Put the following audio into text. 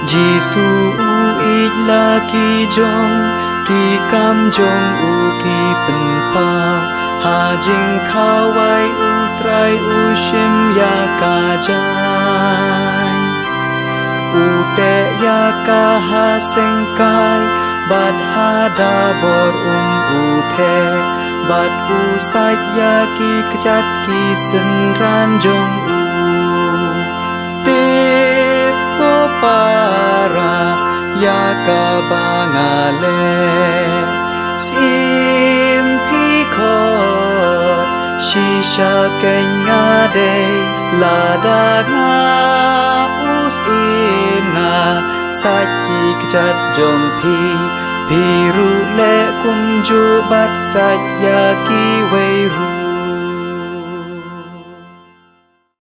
Giêsu ít là kỳ jong kỳ cam jong kỳ bình phao hà jing khao vai trai shim ya ka jai te ya ka ha seng kai bat ha da bor the bat sait ya ki kjat ki sen ran jong para ya ka bangale sim pi kho shisha kenya de la da nga us im nga sat ki kjat jong pi ru le kum ju bat sat ya ki wei ru